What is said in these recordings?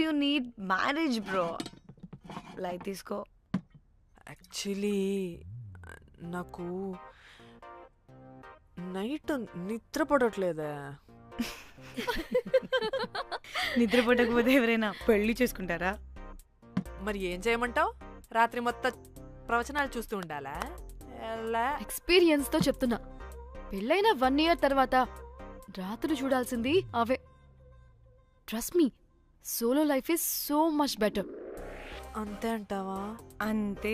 You need marriage bro. Light తీసుకో. Actually నాకు night నిద్ర పడట్లేదే. నిద్ర పడకపోతే ఎవరైనా పెళ్లి చేసుకుంటారా? మరి ఏం చేయమంటావు? రాత్రి మొత్తం ప్రవచనాలు చూస్తూ ఉండాలా? ఎక్స్పీరియన్స్ తో చెప్తున్నా, పెళ్ళైన 1 year తర్వాత రాత్రులు చూడాల్సింది అవే. Trust me, solo life is so much better. అంతే అంటావా? అంతే.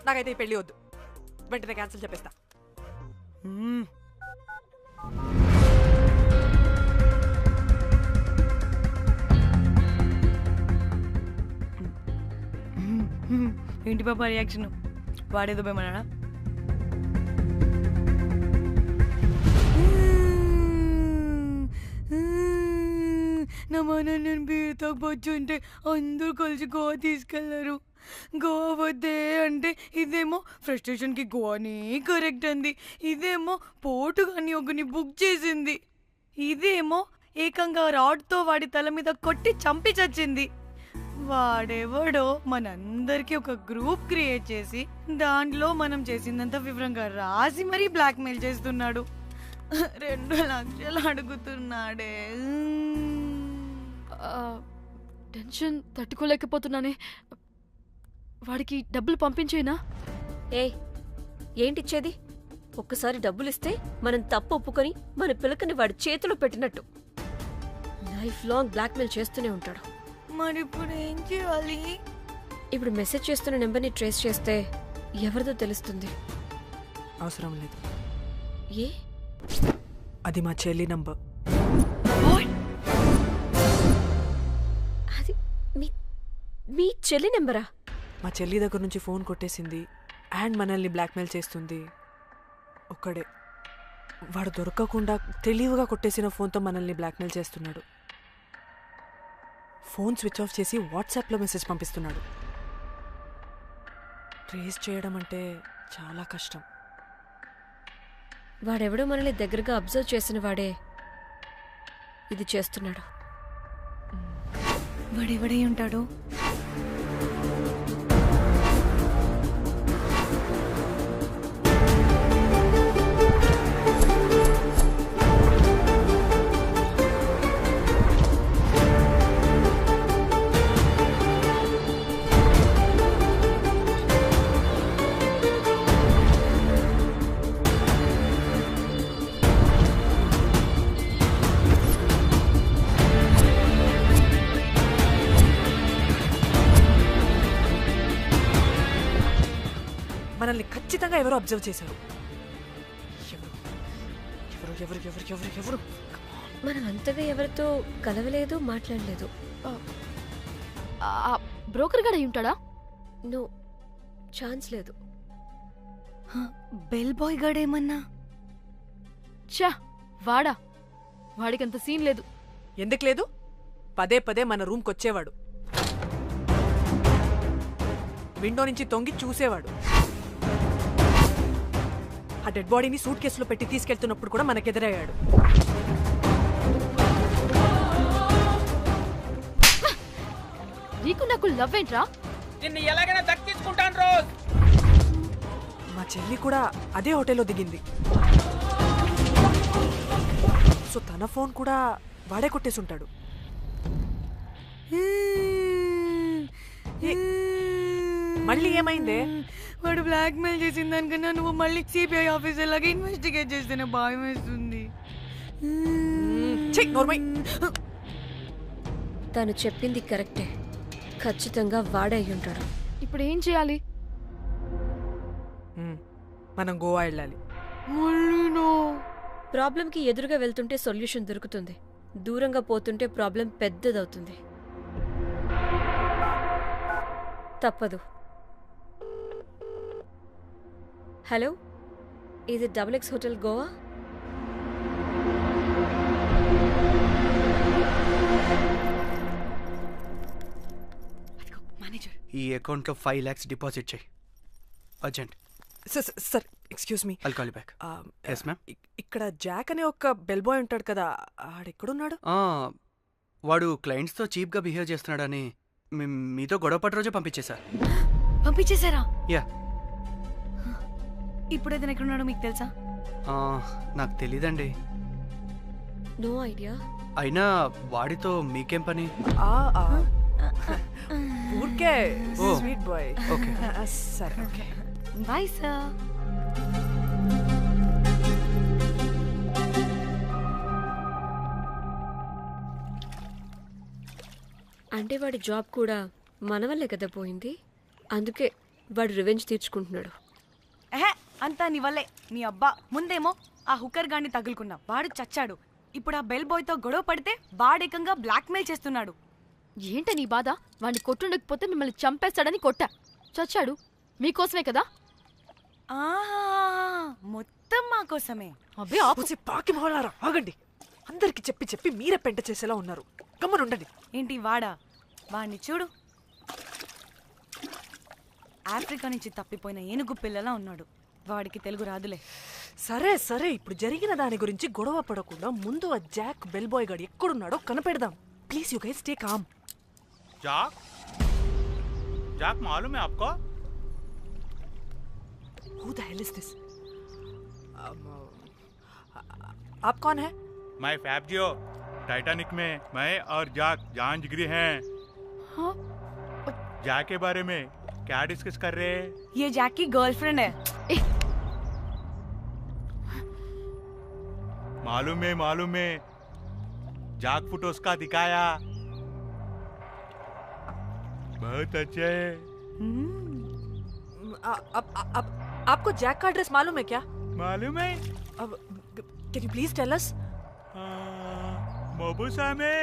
నాకైతే ఈ పెళ్ళి వద్దు, వెంటనే క్యాన్సిల్ చెప్పేస్తా. ఏంటి పాప రియాక్షన్? వాడేదో భయమన్నాడా? నా మన నేను బీర్ తాగొచ్చుంటే అందరూ కలిసి గోవా తీసుకెళ్లారు. గోవా వద్దే అంటే ఇదేమో ఫ్రస్ట్రేషన్కి గోవానే కరెక్ట్ అంది, ఇదేమో పోటుగాని ఒకని బుక్ చేసింది, ఇదేమో ఏకంగా రాడ్తో వాడి తల మీద కొట్టి చంపి చచ్చింది. వాడెవడో మనందరికీ ఒక గ్రూప్ క్రియేట్ చేసి దాంట్లో మనం చేసిందంత వివరంగా రాసి మరీ బ్లాక్మెయిల్ చేస్తున్నాడు. 2 లక్షలు అడుగుతున్నాడే. టెన్షన్ తట్టుకోలేకపోతున్నానే. వాడికి డబ్బులు పంపించేనా? ఏంటిచ్చేది? ఒక్కసారి డబ్బులిస్తే మనం తప్పు ఒప్పుకొని మన పిలకని వాడి చేతిలో పెట్టినట్టు లైఫ్ లాంగ్ బ్లాక్మెయిల్ చేస్తూనే ఉంటాడు. మరి ఇప్పుడు ఏం చేయాలి? ఇప్పుడు మెసేజ్ చేస్తున్న నెంబర్ని ట్రేస్ చేస్తే ఎవరిదో తెలుస్తుంది. అవసరం లేదు. ఏ? అది మా చెల్లి నంబర్. అది మీ చెల్లి నెంబరా? మా చెల్లి దగ్గర నుంచి ఫోన్ కొట్టేసింది అండ్ మనల్ని బ్లాక్మెయిల్ చేస్తుంది. ఒక్కడే, వాడు దొరకకుండా తెలివిగా కొట్టేసిన ఫోన్తో మనల్ని బ్లాక్మెయిల్ చేస్తున్నాడు. ఫోన్ స్విచ్ ఆఫ్ చేసి వాట్సాప్లో మెసేజ్ పంపిస్తున్నాడు. ట్రేస్ చేయడం అంటే చాలా కష్టం. వాడెవడో మనల్ని దగ్గరగా అబ్జర్వ్ చేసిన వాడే ఇది చేస్తున్నాడు. వాడెవడై ఉంటాడు? మనల్ని ఖచ్చితంగా ఎవరో అబ్జర్వ్ చేశారు. ఎవరు ఎవరు ఎవరు ఎవరు ఎవరు? మనం అంతగా ఎవరితో కలవలేదు, మాట్లాడలేదు. బ్రోకర్ గడ ఉంటాడా? నో, ఛాన్స్ లేదు. బెల్ బాయ్ గడేమన్నా? చా, వాడా? వాడికంత సీన్ లేదు. ఎందుకు లేదు? పదే పదే మన రూమ్కి వచ్చేవాడు, విండో నుంచి తొంగి చూసేవాడు. ఆ డెడ్ బాడీని సూట్ కేసులో పెట్టి తీసుకెళ్తున్నప్పుడు కూడా మనకెదురయ్యాడు. నీకు నాకు లవ్ ఏంట్రా? నిన్ను ఎలాగైనా దక్కించుకుంటాను రోజ్. మా చెల్లి కూడా అదే హోటల్లో దిగింది. సో తన ఫోన్ కూడా వాడే కొట్టేసుంటాడు. మళ్ళీ ఏమైందే? వాడు బ్లాక్మెయిల్ చేసిన దానికన్నా నువ్వు మళ్ళీ సిబిఐ ఆఫీసర్ లాగా ఇన్వెస్టిగేట్ చేస్తేనే భయం వేస్తుంది. తను చెప్పింది కరెక్టే, ఖచ్చితంగా వాడే అయి ఉంటాడు. ఇప్పుడు ఏం చేయాలి? మనం గోవా వెళ్ళాలి. ప్రాబ్లంకి ఎదురుగా వెళ్తుంటే సొల్యూషన్ దొరుకుతుంది, దూరంగా పోతుంటే ప్రాబ్లం పెద్దదవుతుంది. తప్పదు. హలో, ఇది XX హోటల్ గోవా? ఈ అకౌంట్లో 5 lakhs డిపాజిట్ చేయి, urgent. Sir excuse me. I'll call you back. Yes, ma'am. ఇక్కడ జాక్ అనే ఒక బెల్ బాయ్ ఉంటాడు కదా, ఆడెక్కడున్నాడు? వాడు క్లయింట్స్తో చీప్గా బిహేవ్ చేస్తున్నాడని మీతో గొడవ పడి రోజే పంపించేశా. పంపించేశారా? యా. ఇప్పుడు అతను ఎక్కడున్నాడో మీకు తెలుసా? నాకు తెలీదండి. No idea. అయినా వాడితో మీకేం పని? ఊరికే ఓ. Sweet boy. ఓకే. సరే ఓకే. Bye sir. అంటే వాడి జాబ్ కూడా మన వల్లే కదా పోయింది. అందుకే వాడు రివెంజ్ తీర్చుకుంటున్నాడు. అంతా నీ వల్లే. నీ అబ్బా ముందేమో ఆ హుకర్ గాన్ని తగులుకున్నా, వాడు చచ్చాడు. ఇప్పుడు ఆ బెల్ బాయ్తో గొడవ పడితే వాడేకంగా బ్లాక్మెయిల్ చేస్తున్నాడు. ఏంట నీ బాధ? వాడిని కొట్టుండకపోతే మిమ్మల్ని చంపేస్తాడని కొట్టా. చచ్చాడు మీకోసమే కదా. మొత్తం మా కోసమే. అబ్బే ఆపు. పాకి మొహలారా ఆగండి. అందరికి చెప్పి చెప్పి మీరే పెంట చేసేలా ఉన్నారు. గమ్మనుండండి. ఏంటి వాడా? వాడిని చూడు, ఆఫ్రికా నుంచి తప్పిపోయిన ఏనుగు పిల్లలా ఉన్నాడు. వాడికి తెలుగు రాదులే. సరే సరే, ఇప్పుడు జరిగిన దాని గురించి గొడవ పడకుండా ముందు ఆ జాక్ బెల్ బాయ్ గాడు ఎక్కడున్నాడో కనిపెడదాం. Please you guys stay calm. जाक जाक मालूम है आपको? Who the hell is this? आप कौन है? मैं फैब्जियो। टाइटैनिक में मैं और जाक जान जिगरी हैं। हाँ? जाक के बारे में क्या डिस्कस कर रहे हैं? ये जैक की गर्लफ्रेंड है. मालूम है जाक फोटोस का दिखाया, बहुत अच्छे है। आपको जैक का एड्रेस मालूम है क्या? मालूम है। अब can you please tell us? मोबुसा में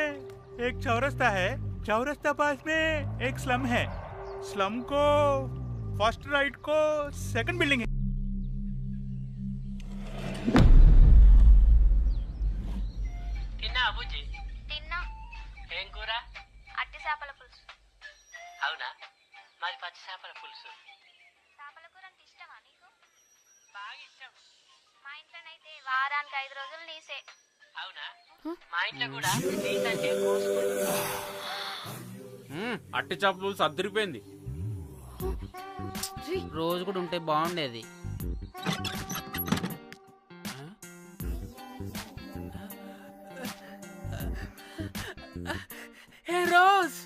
एक चौरस्ता है, चौरस्ता पास में एक स्लम है, स्लम को फर्स्ट राइट को सेकंड बिल्डिंग है। తిన్నా అబుజ్జి? తిన్నా. ఏం కూర? అట్టి చేపల పులుసు. అవునా, మాది పచ్చి చేపల పులుసు. చేపల కూర అంటే ఇష్టమా నీకు? బాగా ఇష్టం. మా ఇంట్లోనైతే వారానికి 5 రోజులు నీసే. అవునా, మా ఇంట్లో కూడా నీకంటే కోసుకుంటు. అట్టి చేపల పులుసు అద్దరిపోయింది. రోజు కూడా ఉంటే బాగుండేది. రోజ్,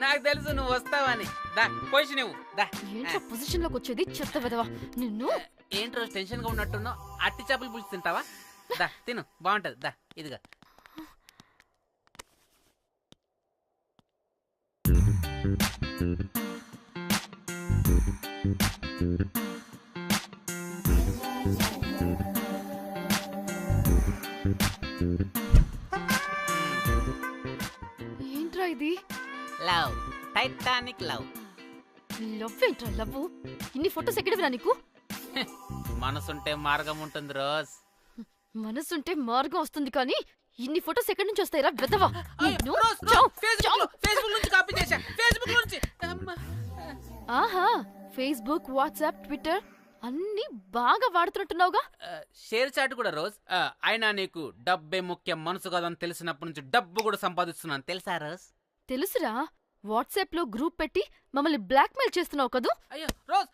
నాకు తెలుసు నువ్వు వస్తావని. దా పొజిషన్ నువ్వు దా. ఏంట్రా పొజిషన్ లోకి వచ్చేది చెత్త విధవా నిన్ను. ఏంటి రోజు టెన్షన్ గా ఉన్నట్టున్నావు? అట్టి చేపలు పులుసు తింటావా? దా తిను, బాగుంటది. దా ఇదిగా. ఏంట్రా ఇది? Love, Titanic love. లవ్ ఏంట్రా లవ్? ఇన్ని ఫొటోస్ ఎక్కడివిరా నీకు? మనసుంటే మార్గం ఉంటుంది రోజ్. మనసుంటే మార్గం వస్తుంది కానీ ఇన్ని ఫొటోస్ ఎక్కడి నుంచి వస్తాయిరా విధవా? ఫేస్బుక్ నుంచి కాపీ చేశా, ఫేస్బుక్ నుంచి. ఆహా, ఫేస్బుక్, వాట్సాప్, ట్విట్టర్ అన్ని బాగా వాడుతున్నట్టున్నావుగా. షేర్ చాట్ కూడా రోజ్. అయినా నీకు డబ్బే ముఖ్యం, మనసు కాదని తెలిసినప్పటి నుంచి డబ్బు కూడా సంపాదిస్తున్నాను తెలుసా రోజ్? తెలుసురా, వాట్సాప్ లో గ్రూప్ పెట్టి మమ్మల్ని బ్లాక్మెయిల్ చేస్తున్నావు కదూ. అయ్యో రోజ్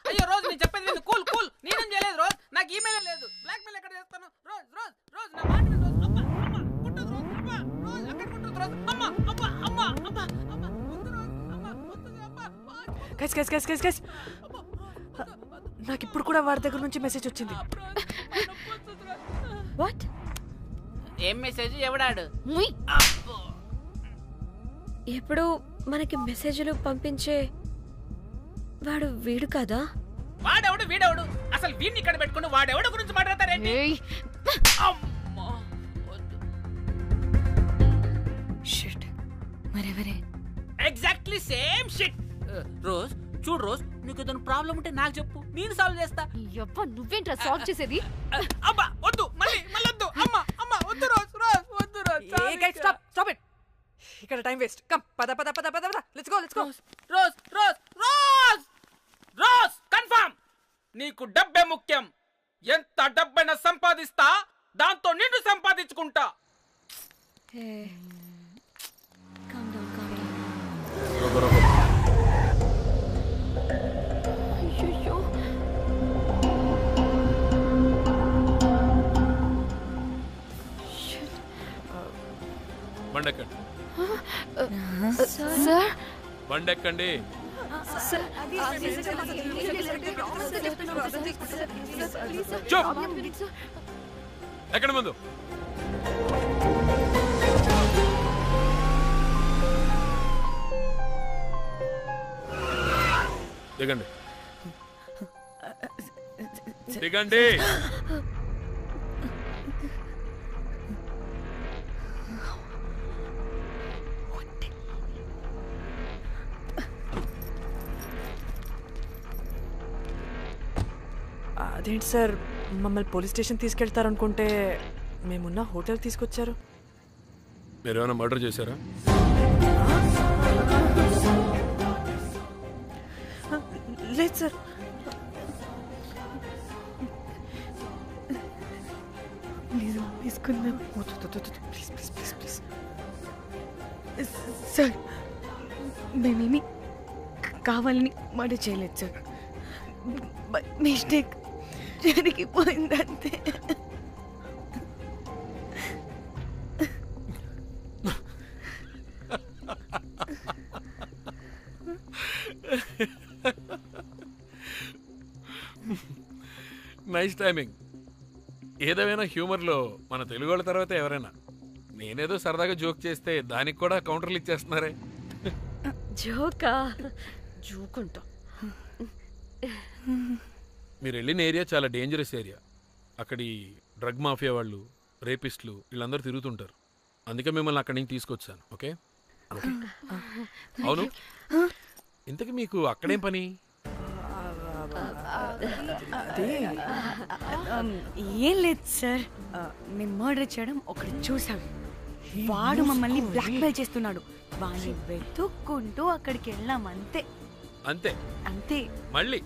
నేను చెప్పేది విను. కూల్ కూల్, నేనేం చేయలేదు రోజ్. నాకు ఈమెయిల్ లేదు. బ్లాక్మెయిల్ ఎక్కడ చేస్తాను? రోజ్ రోజ్ రోజ్ నా మాట విను రోజ్. అమ్మ అమ్మ కుట్టదు రోజ్. అమ్మ రోజ్ అక్కడ కుట్టదు రోజ్. అమ్మ అమ్మ అమ్మ అమ్మ అమ్మ వద్దు రోజ్. అమ్మ వద్దు అమ్మ. గైస్ నాకు ఇప్పుడు కూడా వాడి దగ్గర నుంచి మెసేజ్ వచ్చింది. వాట్? ఏం మెసేజ్? ఎవడాడు? ముయ్. ఎప్పుడు మనకి మెసేజ్లు పంపించే వాడు వీడు కదా? వాడెవడు వీడెవడు? అసలు వీడిని ఇక్కడ పెట్టుకుని వాడెవడు గురించి మాట్లాడతారేంటి? ఏయ్, అమ్మా వద్దు. షిట్, మరెవరే? Exactly same shit. రోజ్ చూడు రోజ్, నీకు ఏదైనా ప్రాబ్లం ఉంటే నాకు చెప్పు, నేను సాల్వ్ చేస్తా. యవ్వ నువ్వేంట్రా సాల్వ్ చేసేది? అబ్బా వద్దు, మళ్ళీ వద్దు. అమ్మ అమ్మ వద్దు రోజ్ రోజ్ వద్దు రోజ్. Stop it. ఇక్కడ టైం వేస్ట్. కమ్ పద let's go. Rose rose rose rose confirm. నీకు డబ్బే ముఖ్యం. ఎంత డబ్బైనా సంపాదిస్తా, దాంతో నిన్ను సంపాదించుకుంటా. Calm down, calm down. అయ్యయ్యో. Shit. బండెక్కండి సార్ బండెక్కండి చూప్ ఎక్కడ ముందు దిగండి దిగండి అదేంటి సార్ మమ్మల్ని పోలీస్ స్టేషన్ తీసుకెళ్తారనుకుంటే మేమున్న హోటల్ తీసుకొచ్చారు. మీరు ఏమైనా మర్డర్ చేశారా? లేదు సార్. తీసుకుందాం please please please please. Sir మేమేమి కావాలని మర్డర్ చేయలేదు సార్. మిస్టేక్ జరిగిపోయిందంతే. Nice timing. ఏదేమైనా హ్యూమర్లో మన తెలుగు వాళ్ళ తర్వాత ఎవరైనా. నేనేదో సరదాగా జోక్ చేస్తే దానికి కూడా కౌంటర్లు ఇచ్చేస్తున్నారే. జోకా? జోకుంటా. మీరు వెళ్ళిన ఏరియా చాలా డేంజరస్ ఏరియా. అక్కడి డ్రగ్ మాఫియా వాళ్ళు, రేపిస్టులు వీళ్ళందరూ తిరుగుతుంటారు. అందుకే మిమ్మల్ని అక్కడి నుంచి తీసుకొచ్చాను. ఓకే? అవును, ఇంతకీ మీకు అక్కడేం పని? ఏం లేదు సార్, మేము మర్డర్ చేయడం ఒకటి చూసాడు. వాడు మమ్మల్ని బ్లాక్మెయిల్ చేస్తున్నాడు. వాడిని వెతుక్కుంటూ అక్కడికి వెళ్ళాం. అంతే అంతే అంతే. మళ్ళీ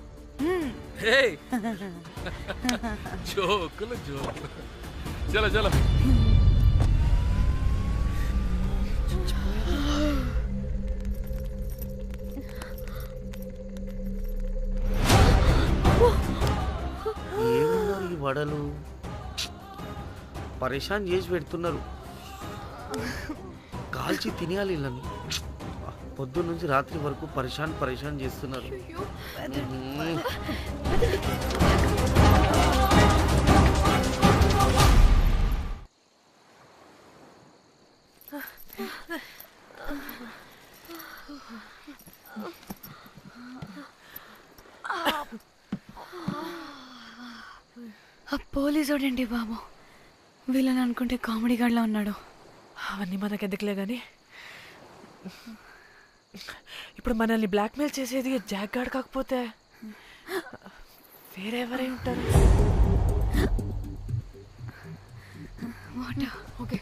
జోకులు జోకులు. చలో చలో. ఏమున్నారు ఈ వడలు? పరేషాన్ చేసి పెడుతున్నారు. కాల్చి తినేయాలి వీళ్ళని. పొద్దున్న నుంచి రాత్రి వరకు పరేషాన్ చేస్తున్నారు. పోలీసోడండి బాబు. వీళ్ళని అనుకుంటే కామెడీ గాడ్లా ఉన్నాడు. అవన్నీ మనకెందుకులే కానీ ఇప్పుడు మనల్ని బ్లాక్మెయిల్ చేసేది జాక్ గార్డ్ కాకపోతే వేరే ఎవరై ఉంటారు? ఓకే,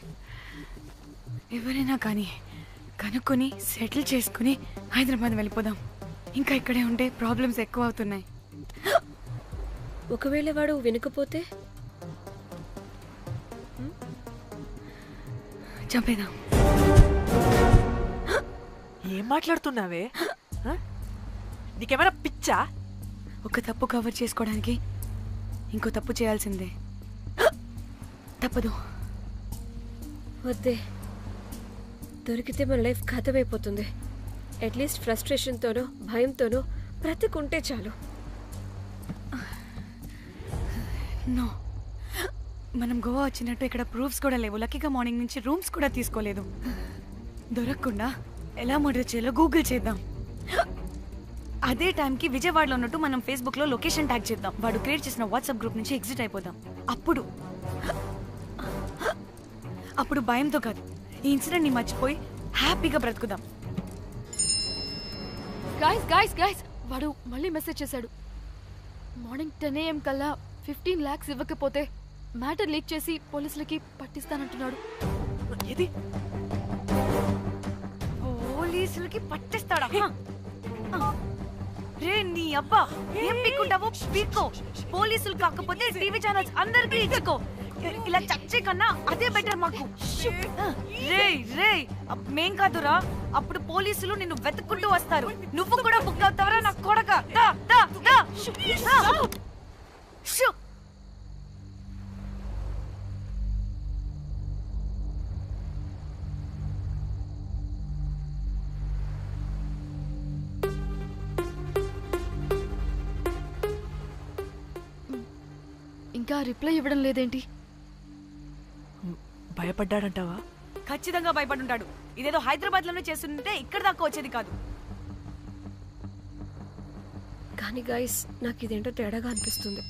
ఎవరైనా కానీ కనుక్కొని సెటిల్ చేసుకుని హైదరాబాద్ వెళ్ళిపోదాం. ఇంకా ఇక్కడే ఉంటే ప్రాబ్లమ్స్ ఎక్కువ అవుతున్నాయి. ఒకవేళ వాడు వినకపోతే చంపేదాం. ఏం మాట్లాడుతున్నావే? నీకేమైనా పిచ్చా? ఒక తప్పు కవర్ చేసుకోవడానికి ఇంకో తప్పు చేయాల్సిందే. తప్పదు. వద్దే, దొరికితే మన లైఫ్ ఖతమైపోతుంది. అట్లీస్ట్ ఫ్రస్ట్రేషన్తోనో భయంతోనో బ్రతుకుంటే చాలు. నో, మనం గోవా వచ్చినట్టు ఇక్కడ ప్రూఫ్స్ కూడా లేవు. లక్కీగా మార్నింగ్ నుంచి రూమ్స్ కూడా తీసుకోలేదు. దొరకకుండా ఎలా మర్డర్ చేయాలో గూగుల్ చేద్దాం. అదే టైంకి విజయవాడలో ఉన్నట్టు మనం ఫేస్బుక్లో లొకేషన్ ట్యాగ్ చేద్దాం. వాడు క్రియేట్ చేసిన వాట్సాప్ గ్రూప్ నుంచి ఎగ్జిట్ అయిపోదాం. అప్పుడు భయంతో కాదు, ఈ ఇన్సిడెంట్ని మర్చిపోయి హ్యాపీగా బ్రతుకుదాం. గైస్ వాడు మళ్ళీ మెసేజ్ చేశాడు. మార్నింగ్ 10 AM కల్లా 15 lakhs ఇవ్వకపోతే మ్యాటర్ లీక్ చేసి పోలీసులకి పట్టిస్తానంటున్నాడు. ఇది పోలీసులకి పట్టిస్తాడా? రే నీ అబ్బా, ఏం పీక్కుంటావో పీక్కో. పోలీసులు కాకపోతే టీవీ ఛానల్స్ అందరికీ ఇచ్చుకో. ఇలా చచ్చే కన్నా అదే బెటర్ మాకు. రే రే మేం కాదురా, అప్పుడు పోలీసులు నిన్ను వెతుక్కుంటూ వస్తారు. నువ్వు కూడా బుక్ అవుతావరా నా కొడక. దా దా దా షూ. ఇంకా రిప్లై ఇవ్వడం లేదేంటి? భయపడ్డాడంటావా? ఖచ్చితంగా భయపడుంటాడు. ఇదేదో హైదరాబాద్ లోనే చేస్తుంటే ఇక్కడ దాకా వచ్చేది కాదు. కానీ గైస్ నాకు ఇదేంటో తేడాగా అనిపిస్తుంది.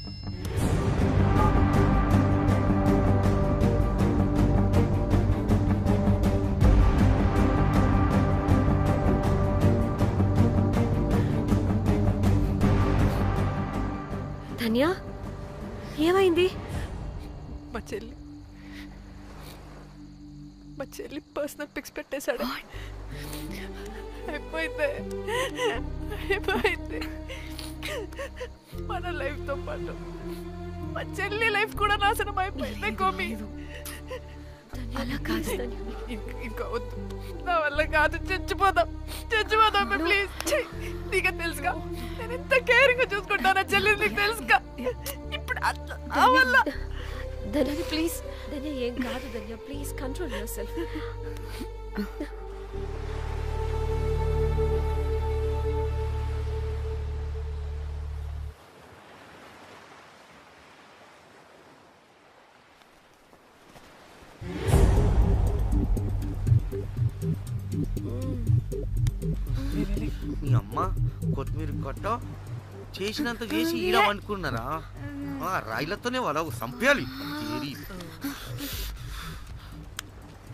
ధన్య ఏమైంది? మా చెల్లి పర్సనల్ పిక్స్ పెట్టేశాడు. అయిపోయింది మన లైఫ్ తో పాటు మా చెల్లి లైఫ్ కూడా నాశనం అయిపోయింది. కోమి అలా కాదు ఇంకా వద్దు, నా వల్ల కాదు. చచ్చిపోదాం ప్లీజ్. నీకు తెలుసుగా నేను ఎంత కేరింగ్ గా చూసుకుంటానా చెల్లి, నీకు తెలుసుగా. ఇప్పుడు వల్ల ధన్య ప్లీజ్. ధన్య ఏం కాదు ధన్య, ప్లీజ్ కంట్రోల్ యువర్ సెల్ఫ్. మీ అమ్మ కొత్తిమీర కట్ట చేసినంత చేసి ఈడ అనుకున్నారా? రాయిలతోనే వాళ్ళ సంపేయాలి.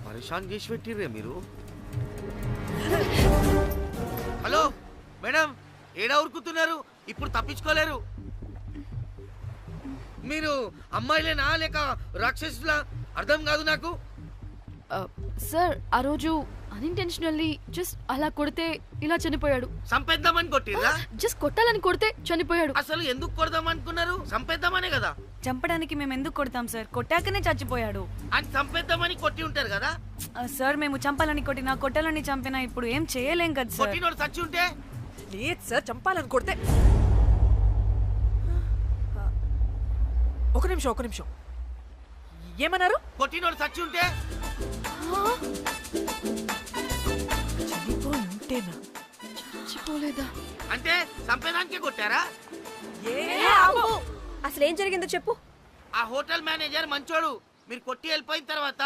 పరేషాన్ చేసి పెట్టిర్రే మీరు. హలో మేడం, ఏడా ఉరుకుతున్నారు? ఇప్పుడు తప్పించుకోలేరు. మీరు అమ్మాయిలేనా లేక రాక్షసులా? అర్థం కాదు నాకు. సార్ ఆ రోజు అన్ఇంటెన్షనల్లీ జస్ట్ అలా కొడితే ఇలా చనిపోయాడు. సంపేద్దామని కొట్టిర్రా? జస్ట్ కొట్టాలని కొడితే చనిపోయాడు. అసలు ఎందుకు కొడదాం అనుకున్నారు? సంపేద్దామనే కదా. చంపడానికి మేము ఎందుకు కొడతాం సార్? కొట్టాకనే చచ్చిపోయాడు. అని సంపేద్దామని కొట్టి ఉంటారు కదా సార్. మేము చంపాలని కొట్టినా కొట్టాలని చంపినా ఇప్పుడు ఏం చేయలేం కదా సార్. కొట్టినోడు చచ్చి ఉంటే? లేదు సార్, చంపాలని కొడితే. ఒక నిమిషం ఏమన్నారు? కొట్టినోడు చచ్చి ఉంటే? చనిపోయింటేనా? చచ్చిపోలేదా అంటే చంపేదానికే కొట్టారా? అసలు ఏం జరిగిందో చెప్పు. ఆ హోటల్ మేనేజర్ మంచోడు. మీరు కొట్టి వెళ్ళిపోయిన తర్వాత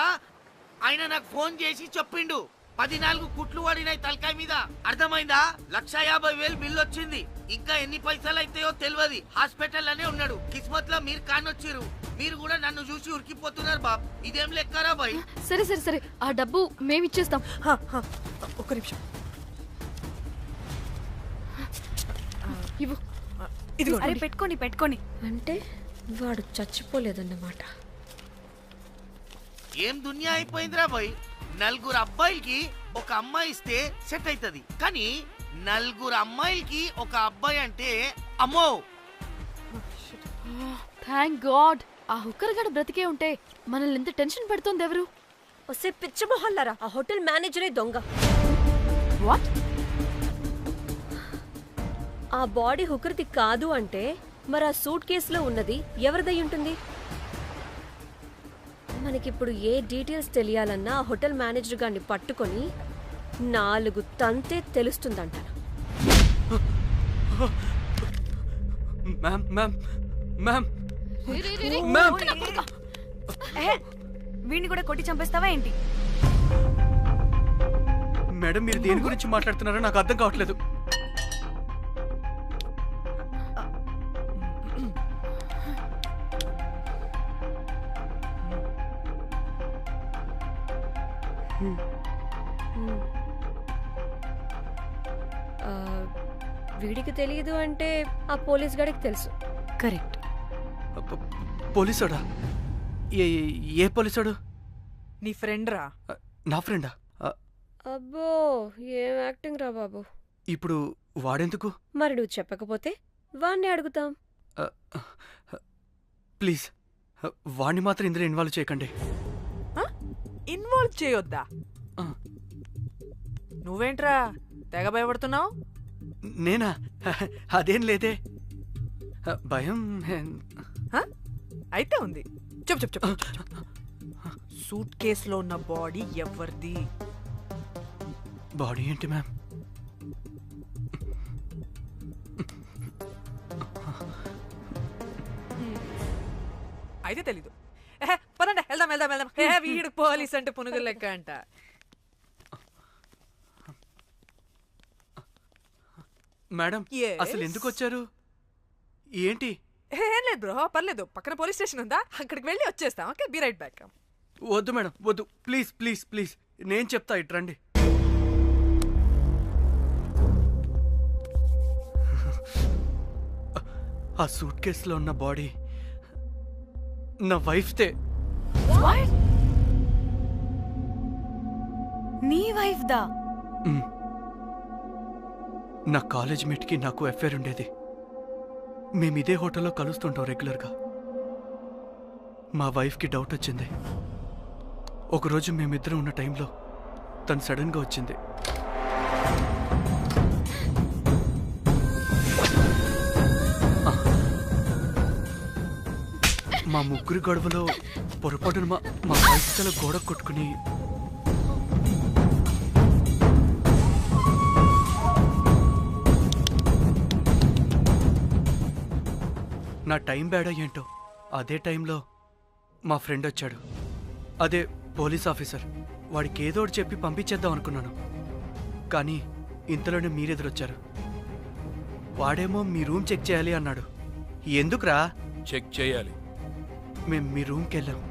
ఆయన నాకు ఫోన్ చేసి చెప్పిండు 14 కుట్లు పడినాయి తలకాయ మీద. అర్థమైందా? 1,50,000 బిల్లు వచ్చింది. ఇంకా ఎన్ని పైసలు అయితాయో తెలియదు. హాస్పిటల్ అనే ఉన్నాడు. కిస్మత్ లో మీరు కానొచ్చిరు. మీరు కూడా నన్ను చూసి ఉరికిపోతున్నారు బాబ్. ఇదేం లెక్కరా బాయ్? సరే ఆ డబ్బు మేమిచ్చేస్తాం. ఒక్క నిమిషం ఇవ్వు. అరే పెట్టుకోని. అంటే వాడు చచ్చిపోలేదన్నమాట. ఏం దునియా అయిపోయిందిరా బాయ్. 4 అబ్బాయిలకి ఒక అమ్మాయి ఇస్తే సెట్ అవుతుంది, కానీ 4 అమ్మాయిలకి ఒక అబ్బాయి అంటే అమ్మో. థ్యాంక్ గాడ్ ఆ హుక్కర్ గడ బ్రతికే ఉంటే మనల్ని ఎంత టెన్షన్ పెడుతుంది ఎవరు? వస్తే పిచ్చి మొహల్లారా, ఆ హోటల్ మేనేజరే దొంగ. వాట్? ఆ బాడీ హుకర్ది కాదు అంటే మరి ఆ సూట్ కేసులో ఉన్నది ఎవరిదై ఉంటుంది? మనకిప్పుడు ఏ డీటెయిల్స్ తెలియాలన్నా ఆ హోటల్ మేనేజర్ గారిని పట్టుకొని 4 తంతే తెలుస్తుందంట. వీడిని కూడా కొట్టి చంపేస్తావా ఏంటి? మేడం, మీరు దేని గురించి మాట్లాడుతున్నారో నాకు అర్థం కావట్లేదు. వీడికి తెలియదు అంటే ఆ పోలీస్ గాడికి తెలుసు. కరెక్ట్. పోలీసోడా? ఏ పోలీసోడు? నీ ఫ్రెండ్ రా. నా ఫ్రెండా? అబ్బో ఏం యాక్టింగ్ రా బాబు. ఇప్పుడు వాడెందుకు? మరి నువ్వు చెప్పకపోతే వాణ్ణి అడుగుతాం. ప్లీజ్ వాడిని మాత్రం ఇందులో ఇన్వాల్వ్ చేయకండి. ఇన్వాల్వ్ చేయొద్దా? నువ్వేంట్రా తెగ భయపడుతున్నావు? నేనా? అదేం లేదే, భయం అయితే ఉంది. చెప్పు చెప్పు చెప్పు. సూట్ కేసులో ఉన్న బాడీ ఎవరిది? బాడీ ఏంటి మ్యామ్? అయితే తెలీదు. పదండి వెళ్దాం వెళ్దాం వెళ్దాం. వీడు పోలీస్ అంటే పునుగులు లెక్క అంట. మేడం అసలు ఎందుకు వచ్చారు? ఏంటి? ఏం లేదు బ్రో, పర్లేదు. పక్కన పోలీస్ స్టేషన్ ఉందా, అక్కడికి వెళ్ళి వచ్చేస్తాం. Okay, be right back. వద్దు మేడం వద్దు, ప్లీజ్ ప్లీజ్ ప్లీజ్, నేను చెప్తా, ఇట్రండి. ఆ సూట్ కేసులో ఉన్న బాడీ నా వైఫ్తే. నీ వైఫ్ దా? నా కాలేజ్ మేట్కి నాకు అఫేర్ ఉండేది. మేము ఇదే హోటల్లో కలుస్తుంటాం రెగ్యులర్గా. మా వైఫ్కి డౌట్ వచ్చింది. ఒకరోజు మేమిద్దరం ఉన్న టైంలో తను సడన్గా వచ్చింది. మా ముగ్గురి గొడవలో పొరపాటున మా వైఫ్ తల గోడ కొట్టుకుని నా టైం బ్యాడ్ ఏంటో అదే టైంలో మా ఫ్రెండ్ వచ్చాడు. అదే పోలీస్ ఆఫీసర్. వాడికి ఏదో ఒకటి చెప్పి పంపించేద్దాం అనుకున్నాను, కానీ ఇంతలోనే మీరెదురొచ్చారు. వాడేమో మీ రూమ్ చెక్ చేయాలి అన్నాడు. ఎందుకురా? చెక్ చేయాలి. మేము మీ రూమ్కి వెళ్ళాం.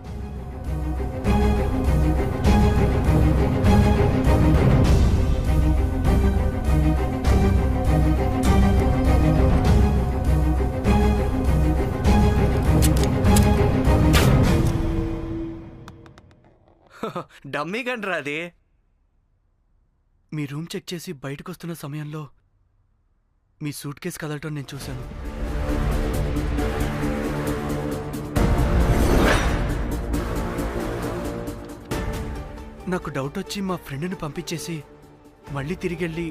డమ్మీ గండ్రా అది. మీ రూమ్ చెక్ చేసి బయటకు వస్తున్న సమయంలో మీ సూట్ కేసు కదలటం నేను చూశాను. నాకు డౌట్ వచ్చి మా ఫ్రెండ్ని పంపించేసి మళ్ళీ తిరిగెళ్ళి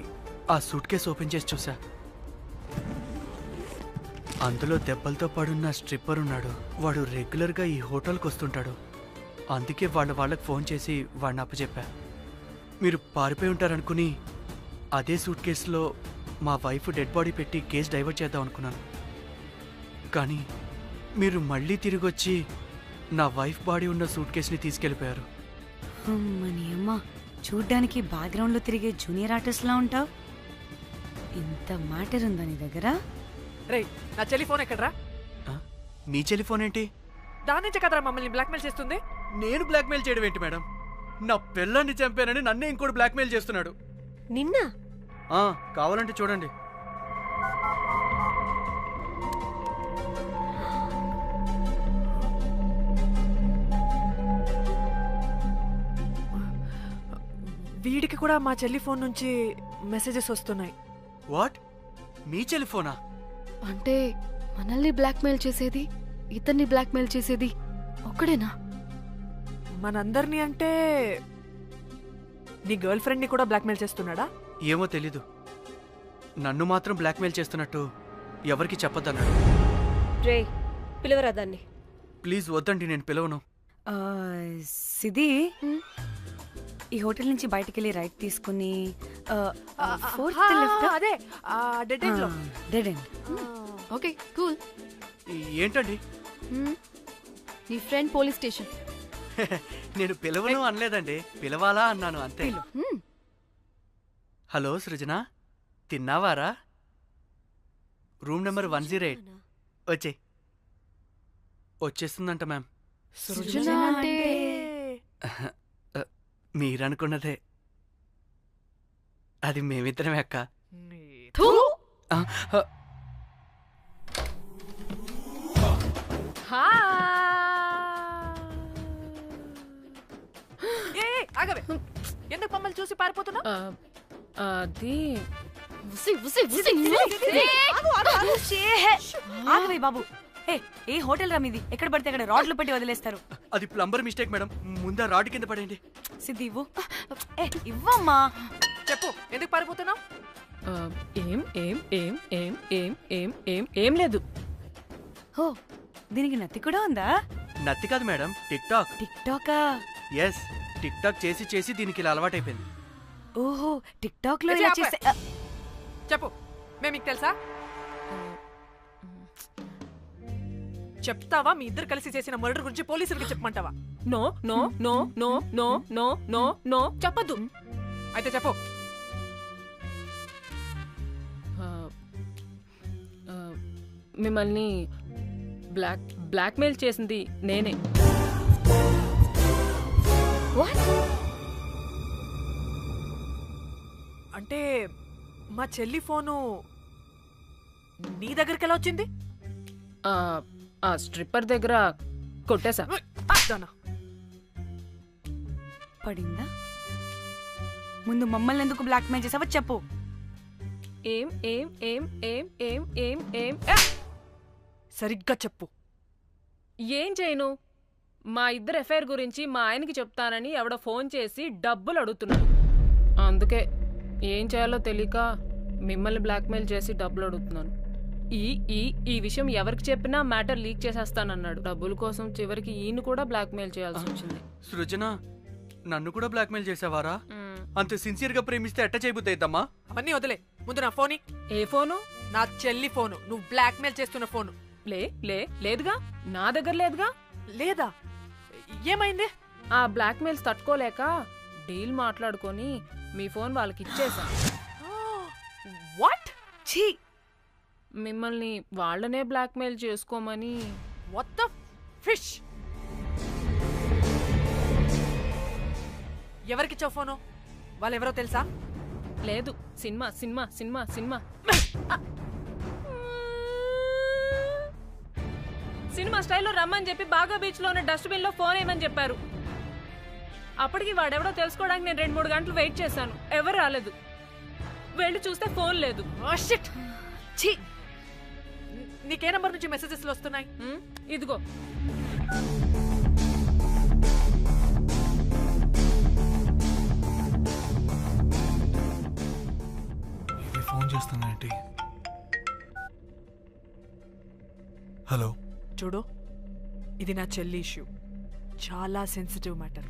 ఆ సూట్ కేసు ఓపెన్ చేసి చూసా. అందులో దెబ్బలతో పడున్న స్ట్రిప్పర్ ఉన్నాడు. వాడు రెగ్యులర్గా ఈ హోటల్కి వస్తుంటాడు. అందుకే వాళ్ళకి ఫోన్ చేసి వాడిని అప్పచెప్పా. మీరు పారిపోయి ఉంటారనుకుని అదే సూట్ కేసులో మా వైఫ్ డెడ్ బాడీ పెట్టి కేసు డైవర్ట్ చేద్దాం అనుకున్నాను. కానీ మీరు మళ్ళీ తిరిగి వచ్చి నా వైఫ్ బాడీ ఉన్న సూట్ కేసుని తీసుకెళ్ళిపోయారు. అమ్మని అమ్మ, చూడ్డానికి బ్యాక్గ్రౌండ్లో తిరిగే జూనియర్ ఆర్టిస్ట్లా ఉంటావు. ఇంత మ్యాటర్ ఉందా నీ దగ్గర? రేయ్, నా చెల్లి ఫోన్ ఎక్కడరా? మీ టెలిఫోన్ ఏంటి? దాని నుంచే కదరా మమ్మల్ని బ్లాక్మెయిల్ చేస్తుంది. నేను బ్లాక్మెయిల్ చేయడం ఏంటి మేడం? నా పిల్లాన్ని చంపానని నన్నే ఇంకోటి బ్లాక్మెయిల్ చేస్తున్నాడు. నిన్న కావాలంటే చూడండి. వీడికి కూడా మా చెల్లి ఫోన్ నుంచి మెసేజెస్ వస్తున్నాయి. వాట్? మీ టెలిఫోనా? అంటే మనల్ని బ్లాక్మెయిల్ చేసేది, ఇతన్ని బ్లాక్మెయిల్ చేసేది ఒక్కడేనా? మనందరినీ అంటే నీ గర్ల్ ఫ్రెండ్ ని కూడా బ్లాక్మెయిల్ చేస్తున్నాడా? ఏమో తెలీదు. నన్ను మాత్రం బ్లాక్మెయిల్ చేస్తున్నట్టు ఎవరికి చెప్పొద్దన్నాడు. రే, పిలవరా దాన్ని. ప్లీజ్ వద్దండి, నేను పిలవను. సిది, ఈ హోటల్ నుంచి బయటికి వెళ్ళి రైట్ తీసుకుని అదే డెడ్ ఎండ్ లో. Dead end. Okay, cool. ఏంటండి? నీ ఫ్రెండ్ పోలీస్ స్టేషన్. నేను పిలవను అనలేదండి, పిలవాలా అన్నాను అంతే. హలో సృజన, తిన్నావారా? Room number 108. వచ్చేస్తుందంట మ్యామ్. సృజన అంటే మీరనుకున్నదే. అది మేమిద్దరమే అక్క. ఆగవే, ఎందుకు మమ్మల్ని చూసి పారిపోతున్నా? అది ఆగవే బాబు, ఏ హోటల్ రా మీది? ఎక్కడ పడితే అక్కడ రాడ్లు పెట్టి వదిలేస్తారు. అది ప్లంబర్ మిస్టేక్ మేడం. ముందా రాడ్ కింద పడేయండి. సిద్ధి ఇవ్వు. ఇవ్వమ్మా. చెప్పు, ఎందుకు పారిపోతున్నావు? ఏం ఏం ఏం ఏం ఏం ఏం ఏం ఏం లేదు. ఓ, దీనికి నత్తి కూడా ఉందా? నత్తి కాదు మేడం, టిక్ టాక్. టిక్ టాకా? ఎస్, టిక్ టాక్ చేసి చేసి దీనికి ఇలా అలవాటైపోయింది. ఓహో, టిక్ టాక్ లో ఇలా చేస్తే చెప్పు, మేము మీకు తెలుసా? చెప్తావా? మీ ఇద్దరు కలిసి చేసిన మర్డర్ గురించి పోలీసులకి చెప్పమంటావా? No no no no no no no no చెప్పద్దు. అయితే చెప్పు. మిమ్మల్ని బ్లాక్మెయిల్ చేసింది నేనే. అంటే మా చెల్లి ఫోను నీ దగ్గరికి ఎలా వచ్చింది? ఆ స్ట్రిప్పర్ దగ్గర కొట్టేశా. పడిందా? ముందు మమ్మల్ని ఎందుకు బ్లాక్మెయిల్ చేసావో చెప్పు. ఏం ఏం ఏం ఏం ఏం ఏం ఏం సరిగ్గా చెప్పు. ఏం చేయను? మా ఇద్దరు ఎఫ్ఐఆర్ గురించి మా ఆయనకి చెప్తానని ఎవడో ఫోన్ చేసి డబ్బులు అడుగుతున్నాడు. అందుకే ఏం చేయాలో తెలియక మిమ్మల్ని బ్లాక్మెయిల్ చేసి డబ్బులు అడుగుతున్నాను. ఈ విషయం ఎవరికి చెప్పినా మ్యాటర్ లీక్ చేసేస్తానన్నాడు. డబ్బుల కోసం చివరికి ఈయన కూడా బ్లాక్మెయిల్ చేయాల్సి వచ్చింది. సృజన, నన్ను కూడా బ్లాక్మెయిల్ చేసావారా? అంత సిన్సియర్ గా ప్రేమిస్తే ఎట్ట చేయబుద్ది అయిద్దమ్మా? అవన్నీ వదిలే, ముందు నా ఫోన్. ఏ ఫోను? నా చెల్లి ఫోను. నువ్వు బ్లాక్మెయిల్ చేస్తున్న ఫోను. లేదుగా, నా దగ్గర లేదుగా. లేదా? ఏమైంది? ఆ బ్లాక్మెయిల్స్ తట్టుకోలేక డీల్ మాట్లాడుకొని మీ ఫోన్ వాళ్ళకి ఇచ్చేసా. వాట్? ఛీ! మిమ్మల్ని వాళ్ళనే బ్లాక్మెయిల్ చేసుకోమని. What the fish! ఎవరికిచ్చావు ఫోను? వాళ్ళెవరో తెలుసా? లేదు, cinema cinema cinema cinema cinema స్టైల్లో రమ్మని చెప్పి బాగా బీచ్ లో ఉన్న డస్ట్బిన్ లో ఫోన్ వేయమని చెప్పారు. అప్పటికి వాడెవడో తెలుసుకోవడానికి నేను 2-3 గంటలు వెయిట్ చేశాను. ఎవరు రాలేదు. వెళ్ళి చూస్తే ఫోన్ లేదు. నీకే నంబర్ నుంచి మెసేజెస్ వస్తున్నాయి? ఇదిగో. ఫోన్ చేస్తున్నానంటే. హలో, చూడు, ఇది నా చెల్లి ఇష్యూ. చాలా సెన్సిటివ్ మ్యాటర్.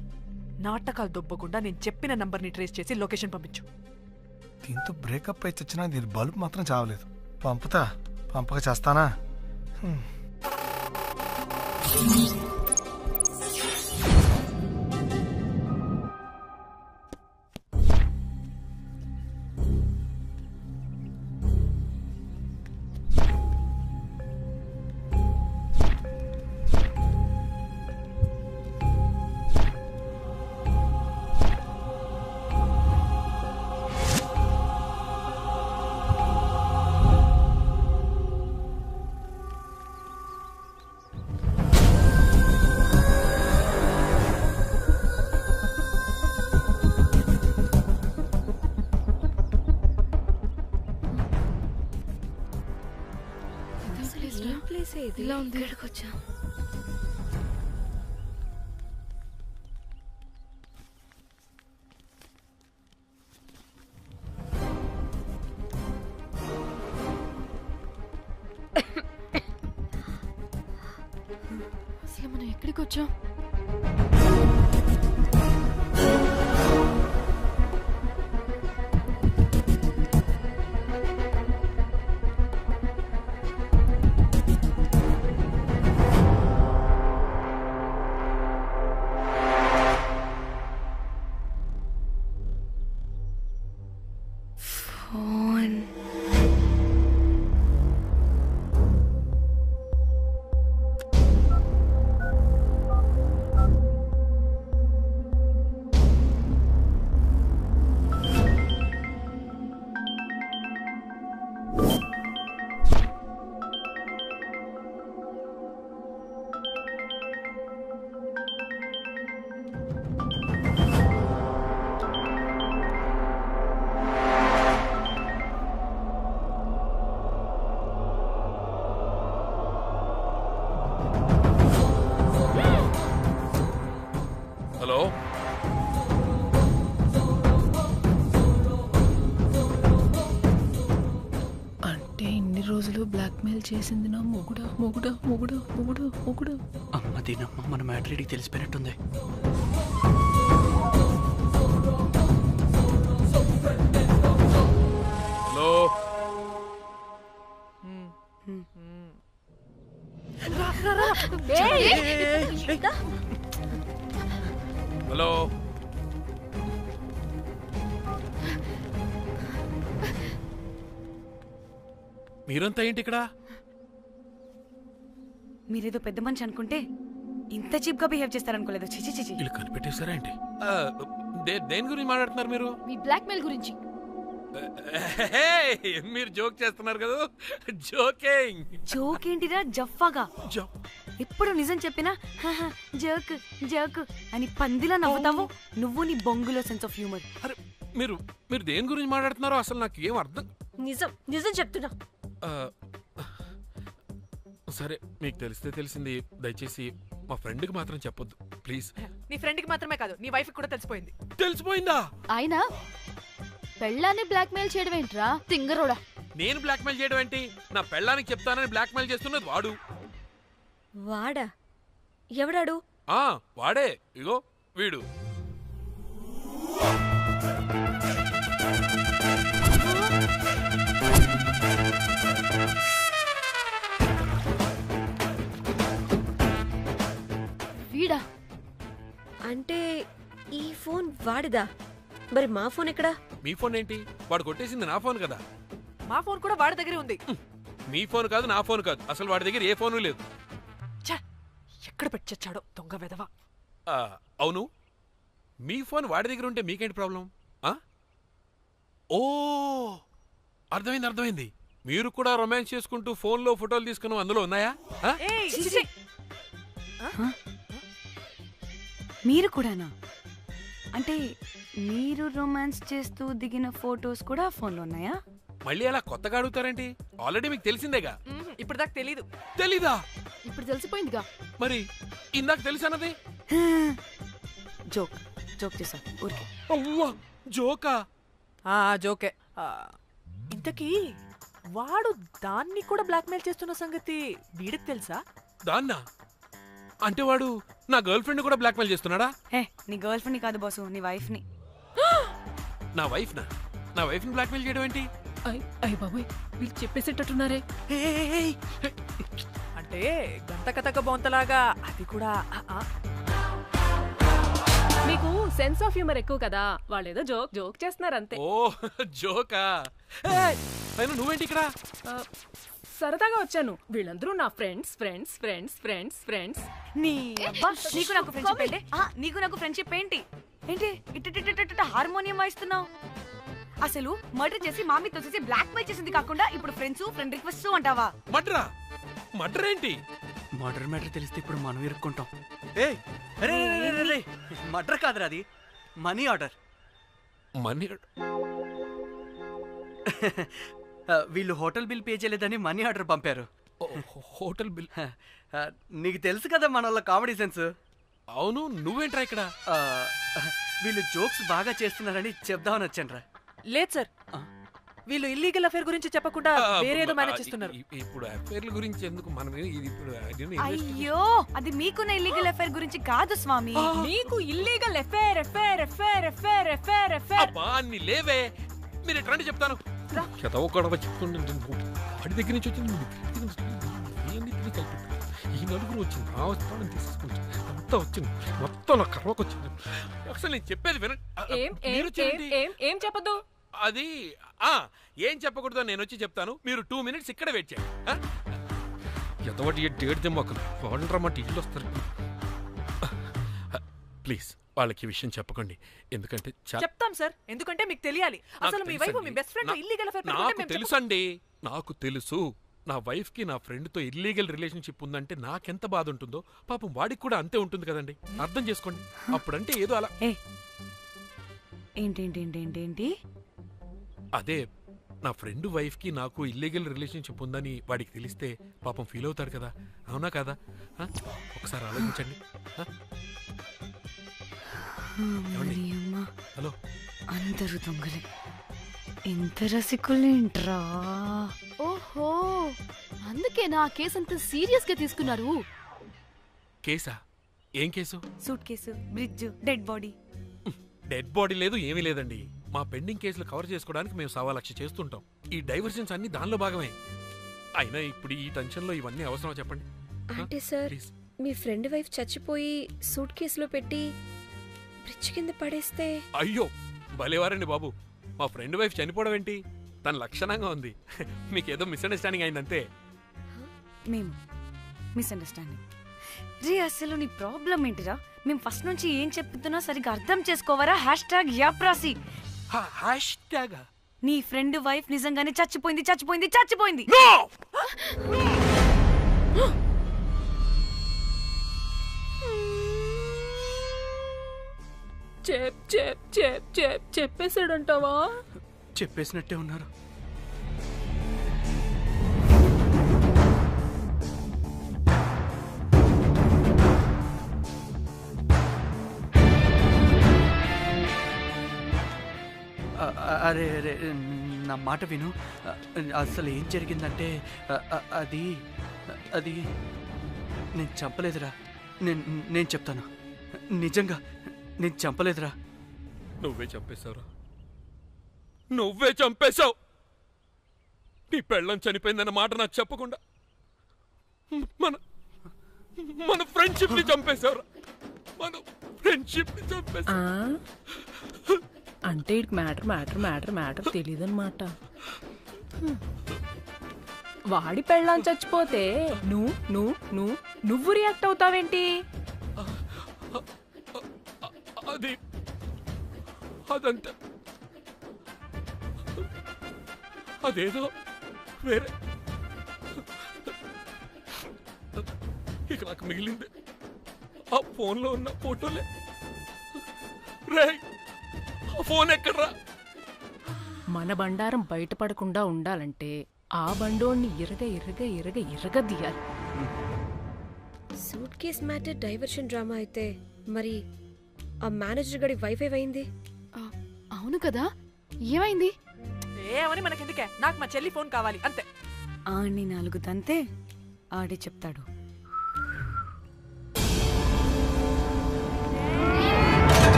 నాటకాలు దొబ్బకుండా నేను చెప్పిన నంబర్ని ట్రేస్ చేసి లొకేషన్ పంపించు. దీంతో బ్రేకప్ అయి చచ్చినా దీని బల్బ్ మాత్రం చావలేదు. పంపక చేస్తానా? ఇలా ఉంది. ఇక్కడికొచ్చా. అసలు మనం ఎక్కడికి వచ్చాం? చేసింది నా మొగుడా మొగుడా మొగుడా మొగుడా మొగుడా. అమ్మ దీనమ్మ మన మ్యాట్రీడికి తెలిసిపోయినట్టుంది. హలో హలో మీరంతా ఏంటి ఇక్కడ? మీరేదో పెద్ద మనిషి అనుకుంటే ఇంత చీప్ గా బిహేవ్ చేస్తారనుకోలేదు. చిచి చిచి. వీళ్ళు కనిపెట్టేశారా ఏంటి? దేని గురించి మాట్లాడుతున్నారు మీరు? మీ బ్లాక్మెయిల్ గురించి. మీరు జోక్ చేస్తున్నారు కదా? జోకింగ్. జోక్ ఏంటిరా జఫ్ఫాగా? ఎప్పుడు నిజం చెప్పినా జోక్ జోక్ అని పందిలా నవ్వుతావు. నువ్వు నీ బొంగులో సెన్స్ ఆఫ్ హ్యూమర్. అరే మీరు మీరు దేని గురించి మాట్లాడుతున్నారో అసలు నాకు ఏం అర్థం. నిజం నిజం చెప్తున్నా. సరే మీకు తెలిస్తే తెలిసింది. దయచేసి మా ఫ్రెండ్కి మాత్రం చెప్పొద్దు ప్లీజ్. నీ ఫ్రెండ్కి మాత్రమే కాదు, నీ వైఫ్ కూడా తెలిసిపోయింది. తెలిసిపోయిందా? ఆయన పెళ్ళాన్ని బ్లాక్మెయిల్ చేయడం ఏంట్రా తింగరోడా? నేను బ్లాక్మెయిల్ చేయడం ఏంటి? నా పెళ్ళానికి చెప్తానని బ్లాక్మెయిల్ చేస్తున్నది వాడు. వాడా? ఎవడాడు? వాడే. ఇగో వీడు. వీడా? అంటే ఈ ఫోన్ వాడిదా? మరి మా ఫోన్ ఎక్కడా? మీ ఫోన్ ఏంటి? వాడు కొట్టేసింది నా ఫోన్ కదా. మా ఫోన్ కూడా వాడి దగ్గరే ఉంది. మీ ఫోన్ కాదు, నా ఫోన్ కాదు. అసలు వాడి దగ్గర ఏ ఫోను లేదు. ఎక్కడ పెట్టొచ్చాడో దొంగ వెధవ. అవును, మీ ఫోన్ వాడి దగ్గర ఉంటే మీకేంటి ప్రాబ్లం? ఓ అర్థమైంది అర్థమైంది. మీరు కూడా రొమాన్స్ చేసుకుంటూ ఫోన్లో ఫోటోలు తీసుకుని అందులో ఉన్నాయా? మీరు కూడానా? అంటే మీరు రొమాన్స్ చేస్తూ దిగిన ఫోటోస్ కూడా ఫోన్లో ఉన్నాయా? మళ్ళీ అలా కొత్తగా అడుగుతారేంటి? ఆల్రెడీ మీకు తెలిసిందేగా. ఇప్పుడు దాకా తెలీదు. తెలీదా? ఇప్పుడు తెలిసిపోయిందిగా. మరి ఇందాక తెలిసినది జోక్ జోక్ చేసా ఊరికే. అవ్వా జోకా? జోకే. ఇంతకీ వాడు దాన్ని కూడా బ్లాక్మెయిల్ చేస్తున్న సంగతి వీడికి తెలుసా? దాన్నా? అంటే వాడు నా గర్ల్ ఫ్రెండ్ కూడా బ్లాక్మెయిల్ చేస్తున్నాడా? నీ గర్ల్ ఫ్రెండ్ కాదు బాసు, నీ వైఫ్ ని. నా వైఫ్ ని బ్లాక్మెయిల్ చేయడం ఏంటి? అయ్య బాబోయ్, వీళ్ళు చెప్పేసేటట్టున్నారే. అంటే గంత కథక బొంతలాగా అది కూడా. మీకు సెన్స్ ఆఫ్ హ్యూమర్ ఎక్కువ కదా, వాళ్ళేదో జోక్ చేస్తున్నారు అంతే. ఓ జోకా? నువ్వేంటి ఇక్కడ? సరదాగా వచ్చాను. వీళ్ళందరూ నా friends friends friends friends friends. నీకు నాకు ఫ్రెండ్షిప్ ఏంటి? నీకు నాకు ఫ్రెండ్షిప్ ఏంటి? ఏంటి ఇట్ట హార్మోనియం వాయిస్తున్నావు? అసలు మర్డర్ చేసి మామీతో చేసి బ్లాక్ మెయిల్ చేసింది కాకుండా ఇప్పుడు ఫ్రెండ్ రిక్వెస్ట్ అంటావా? మర్డర్ ఏంటి? మర్డర్ మ్యాటర్ తెలిస్తే ఇప్పుడు మనం ఇరుక్కుంటాం. మర్డర్ కాదురా, అది మనీ ఆర్డర్. మనీ? వీళ్ళు హోటల్ బిల్ పే చేయలేదని మనీ ఆర్డర్ పంపారు. Hotel bill? నీకు తెలుసు కదా మన వాళ్ళ కామెడీ సెన్స్. అవును, నువ్వేంట్రా ఇక్కడ? వీళ్ళు జోక్స్ బాగా చేస్తున్నారని చెప్దామని వచ్చాను రా. లేదు సార్, వీళ్ళు ఇల్లీగల్ అఫేర్ గురించి చెప్పకుండా వేరేదో మేనేజ్ చేస్తున్నారు. ఇప్పుడు అఫేర్ల గురించి ఎందుకు మనం అయ్యో, అది మీకున్న ఇల్లీగల్ అఫేర్ గురించి కాదు స్వామి. మీకు illegal affair affair affair affair affair affair. అన్ని లేవే, మీరు ఎట్లా చెప్తాను. వాడి దగ్గర నుంచి వచ్చింది, ఈ నలుగురు వచ్చింది, ఆ వస్తానని తీసుకుంటాను, అంతా వచ్చింది, మొత్తం నా కర్వకు వచ్చింది. అసలు నేను చెప్పేది వినండి. ఏం చెప్పదు? అది ఏం చెప్పకూడదు, నేను వచ్చి చెప్తాను. మీరు 2 minutes ఇక్కడ వెయిట్ చేయండి. ఎంతవాటి డేట్ మొక్కలు వాళ్ళ ఇల్లు వస్తారు. ప్లీజ్ వాళ్ళకి విషయం చెప్పకండి, ఎందుకంటే చెప్తాం సార్, ఎందుకంటే మీకు తెలియాలి. అసలు మీ వైఫ్ మీ బెస్ట్ ఫ్రెండ్ ఇల్లీగల్ అఫేర్. నాకు తెలుసండి, నాకు తెలుసు. నా వైఫ్ కి నా ఫ్రెండ్ తో ఇల్లీగల్ రిలేషన్షిప్ ఉందంటే నాకెంత బాధ ఉంటుందో పాపం వాడికి కూడా అంతే ఉంటుంది కదండి. అర్థం చేసుకోండి. అప్పుడంటే ఏదో అలా. ఏంటి? అదే నా ఫ్రెండ్ వైఫ్ కి నాకు ఇల్లీగల్ రిలేషన్షిప్ ఉందని వాడికి తెలిస్తే పాపం ఫీల్ అవుతాడు కదా, అవునా కదా? ఒకసారి ఆలోచించండి. హలో, అందరూ దొంగలే, ఎంత రసికులేంట్రా. ఓహో, అందుకే నా కేసు అంత సీరియస్ గా తీసుకున్నారు. కేసా? ఏం case? Suit case, bridge, dead body. Dead body లేదు, ఏమీ లేదండి. మా పెండింగ్ కేసులు కవర్ చేసుకోవడానికి మేము 1,00,000 చేస్తుంటాం. ఈ డైవర్షన్స్ అన్ని దానిలో భాగమే. అయినా ఇప్పుడు ఈ టెన్షన్లో ఇవన్నీ అవసరమా చెప్పండి? అంటే సార్, మీ ఫ్రెండ్ వైఫ్ చచ్చిపోయి సూట్ కేసులో పెట్టి బ్రిడ్జ్ కింద పడేస్తే? అయ్యో భలేవారండి బాబు. మా ఫ్రెండ్ వైఫ్ చనిపోవడం ఏంటి? తన లక్షణంగా ఉంది. మీకేదో మిస్అండర్స్టాండింగ్ అయిందంతే. మేము మిస్అండర్స్టాండింగ్ రీ. అసలు నీ ప్రాబ్లం ఏంటిరా? మేము ఫస్ట్ నుంచి ఏం చెప్తున్నా సరిగ్గా అర్థం చేసుకోవరా? #యాప్రాసి. నీ ఫ్రెండ్ వైఫ్ నిజంగానే చచ్చిపోయింది. చెప్పేసాడంటావా? చెప్పేసినట్టే ఉన్నారు. అరే అరే నా మాట విను. అసలు ఏం జరిగిందంటే అది అది నేను చంపలేదురా. నేను చెప్తాను, నిజంగా నేను చంపలేదురా. నువ్వే చంపేశావురా. నువ్వే చంపేశావు. నీ పెళ్ళం చనిపోయిందన్న మాట నాకు చెప్పకుండా మన మన ఫ్రెండ్షిప్ ని చంపేశావురా. మన ఫ్రెండ్షిప్ ని చంపేశా. అంటే ఇటు మ్యాటర్ తెలియదన్నమాట. వాడి పెళ్ళాం చచ్చిపోతే నువ్వు రియాక్ట్ అవుతావేంటి? అదంతా అదేదో వేరే. ఇక నాకు మిగిలింది ఆ ఫోన్లో ఉన్న ఫోటోలే. రే, ఆ ఫోన్ ఎక్కడ్రా? మన బండారం బయటపడకుండా ఉండాలంటే ఆ బండోణ్ణి ఇరగ తీయాలి. Suit case matter diversion drama అయితే మరి ఆ మేనేజర్ గడి వైఫై అయింది. అవును కదా, ఏమైంది? ఏమని మనకెందుకే, నాకు మా చెల్లి ఫోన్ కావాలి అంతే. ఆడిని 4 తంతే ఆడే చెప్తాడు.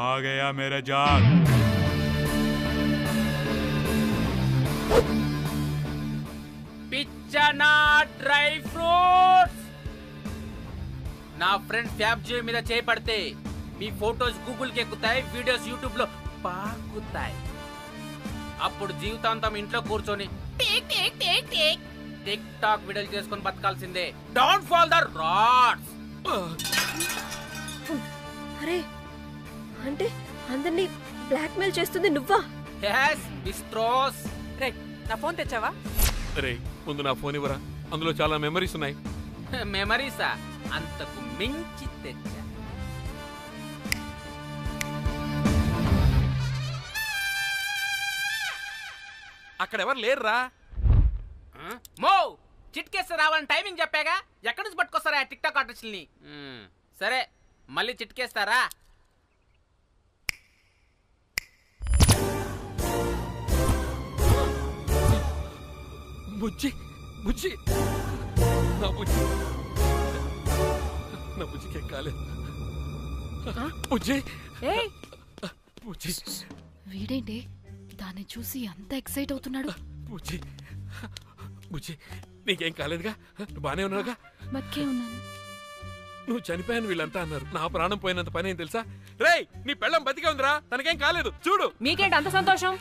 आ गया मेरा जान. పిచ్చనా డ్రై ఫ్రూట్స్. నా ఫ్రెండ్ ఫ్యాబ్జీ మీద చేపడితే మీ ఫోటోస్ గూగుల్కి ఎక్కుతాయి, వీడియోస్ యూట్యూబ్ లో పాకుతాయి. అప్పుడు జీవితాంతం ఇంట్లో కూర్చొని టిక్ టాక్ వీడియోలు చేసుకొని బతకాల్సిందే. Don't fall the rods. అరే, అంటే అందరినీ బ్లాక్మెయిల్ చేస్తుంది నువ్వా? yes బిస్ట్రోస్. రే, నా ఫోన్ తెచ్చావా? రే, ముందు నా ఫోన్ ఇవ్వరా, అందులో చాలా మెమరీస్ ఉన్నాయి. మెమరీసా? అంతకు మించి తెచ్చా. అక్కడ ఎవరు లేరురా. మో చిట్కేస్తే రావాలని టైమింగ్ చెప్పాగా, ఎక్కడి నుంచి పట్టుకొస్తారా టిక్ టాక్ ఆర్టిస్టుల్ని? సరే, మళ్ళీ చిట్కేస్తారా? బుజ్జి బుజ్జి నా బుజ్జి నా బుజ్జికి కాలేదు. బుజ్జి బుజ్జి. వీడేంటి దాన్ని చూసి అంత ఎక్సైట్ అవుతున్నాడు? బుజ్జి బుజ్జి, నీకేం కాలేదుగా? బానే ఉన్నావుగా? బతికే ఉన్నాను. నువ్వు చనిపోయాను వీళ్ళంతా అన్నారు. నా ప్రాణం పోయినంత పని ఏం తెలుసా? రేయ్, నీ పెళ్ళం బతికే ఉందిరా, తనకేం కాలేదు. చూడు. మీకేంటి అంత సంతోషం?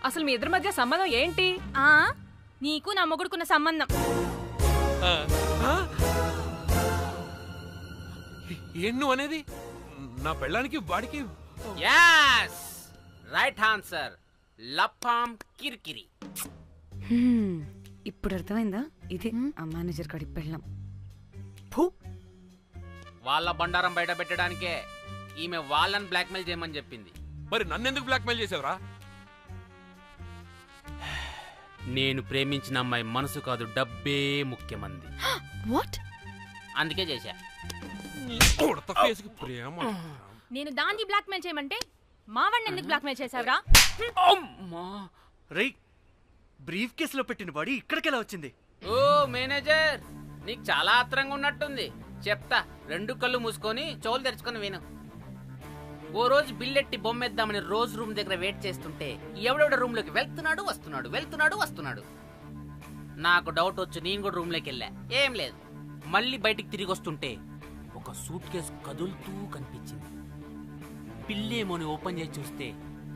అసలు మీ ఇద్దరి మధ్య సంబంధం ఏంటి? నీకు నా మొగుడుకున్న సంబంధం. ఏం నువ్వు అనేది? నా పెళ్ళానికి వాడికి? yes right answer. లపాం కిరికిరి. ఇప్పుడు అర్థమైందా? ఇదే ఆ మేనేజర్ గడి పెళ్ళం. వాళ్ళ బండారం బయట పెట్టడానికే ఈమె వాళ్ళని బ్లాక్మెయిల్ చేయమని చెప్పింది. మరి నన్నెందుకు బ్లాక్మెయిల్ చేసావురా? నేను ప్రేమించిన అమ్మాయి మనసు కాదు, డబ్బే ముఖ్యమంది. వాట్? అందుకే చేశా. నేను దాన్ని బ్లాక్మెయిల్ చేయమంటే మావాడిని ఎందుకు బ్లాక్మెయిల్ చేసావురా? రేయ్, బ్రీఫ్ కేసులో పెట్టిన బాడీ ఇక్కడికి ఎలా వచ్చింది? ఓ మేనేజర్, నీకు చాలా ఆత్రంగా ఉన్నట్టుంది. చెప్తా, 2 కళ్ళు మూసుకొని చెవులు తెరుచుకొని విను. ఓ రోజు బిల్లెట్టి బొమ్మేద్దామని రోజు రూమ్ దగ్గర వెయిట్ చేస్తుంటే ఎవడెవడ రూమ్ లోకి వెళ్తున్నాడు. నాకు డౌట్ వచ్చి నేను కూడా రూమ్ లోకి వెళ్ళా. ఏం లేదు. మళ్ళీ బయటికి తిరిగి వస్తుంటే ఒక సూట్ కేసు కదులుతూ కనిపించింది. పిల్లేమోని ఓపెన్ చేసి చూస్తే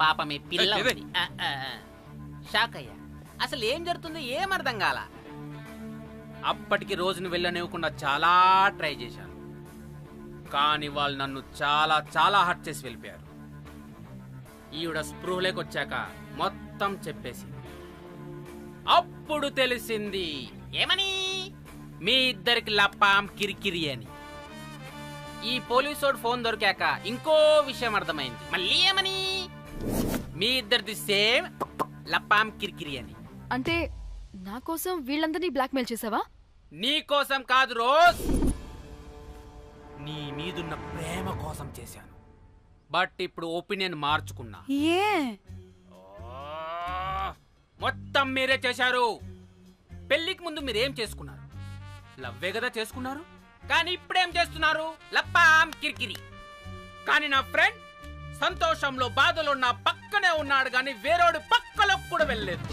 పాపమే పిల్ల ఉంది. షాక్ అయ్యా. అసలు ఏం జరుగుతుందో ఏం అర్థం కాల. అప్పటికి రోజును వెళ్ళనివ్వకుండా చాలా ట్రై చేశాను, కానీ వాళ్ళు నన్ను చాలా చాలా హర్ట్ చేసి వెళ్ళిపోయారు. ఈవిడ స్పృహలోకి వచ్చాక మొత్తం చెప్పేసి అప్పుడు తెలిసింది. ఏమని? మీ ఇద్దరికి లపాం కిరికిరి అని. ఈ పోలీసోడు ఫోన్ దొరికాక ఇంకో విషయం అర్థమైంది. మళ్ళీ ఏమని? మీ ఇద్దరిది సేమ్ లపాం కిరికిరి అని. అంటే నా కోసం వీళ్ళందరినీ బ్లాక్మెయిల్ చేసావా? నీ కోసం కాదు రోజ్, నీ మీదున్న ప్రేమ కోసం చేశాను. బట్ ఇప్పుడు ఒపీనియన్ మార్చుకున్నా. మొత్తం మీరే చేశారు. పెళ్లికి ముందు మీరేం చేసుకున్నారు? లవ్వే కదా చేసుకున్నారు. కానీ ఇప్పుడేం చేస్తున్నారు? లప్పాం కిరికిరి. కానీ నా ఫ్రెండ్ సంతోషంలో బాధలో నా పక్కనే ఉన్నాడు, కానీ వేరేడు పక్కలో కూడా వెళ్ళలేదు.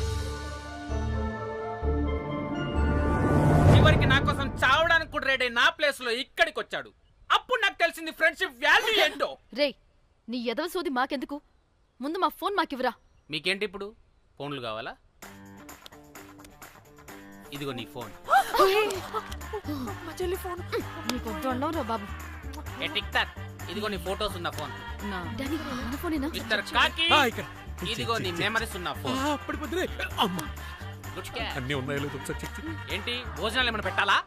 చివరికి నా కోసం చావడానికి కూడా రెడీ నా ప్లేస్ లో ఇక్కడికి వచ్చాడు. అప్పుడు నాకు తెలిసింది ఫ్రెండ్షిప్ వాల్యూ ఏంటో. రే, నీ ఎదవ సోది మాకెందుకు? ముందు మా ఫోన్ మాకివ్వరా. మీకేంటి ఇప్పుడు? ఫోన్లు కావాలా? ఇదిగో నీ ఫోన్. బాబు, ఏ టిక్ టాక్, ఇదిగో నీ ఫోటోస్ ఉన్న ఫోన్. మిస్టర్ కాకి, ఇదిగో నీ మెమరీస్ ఉన్న ఫోన్. అన్నీ ఉన్నాయో లేదో ఒకసారి చెక్ చెయ్యి. ఏంటి భోజనాలు ఏమైనా పెట్టాలా?